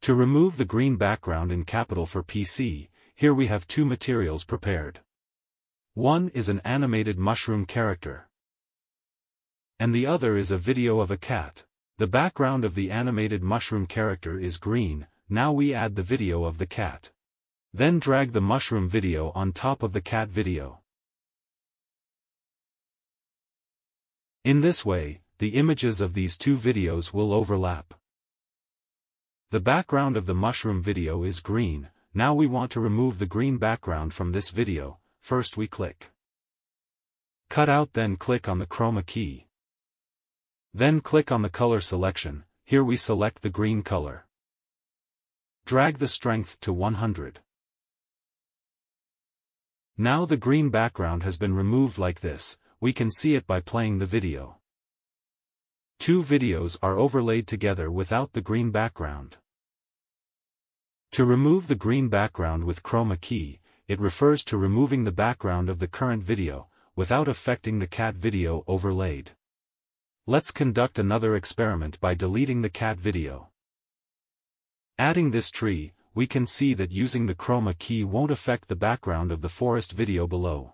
To remove the green background in Capcut for PC, here we have two materials prepared. One is an animated mushroom character, and the other is a video of a cat. The background of the animated mushroom character is green. Now we add the video of the cat. Then drag the mushroom video on top of the cat video. In this way, the images of these two videos will overlap. The background of the mushroom video is green. Now we want to remove the green background from this video. First we click Cut Out, then click on the Chroma Key. Then click on the color selection. Here we select the green color. Drag the strength to 100. Now the green background has been removed like this. We can see it by playing the video. Two videos are overlaid together without the green background. To remove the green background with Chroma Key, it refers to removing the background of the current video, without affecting the cat video overlaid. Let's conduct another experiment by deleting the cat video. Adding this tree, we can see that using the Chroma Key won't affect the background of the forest video below.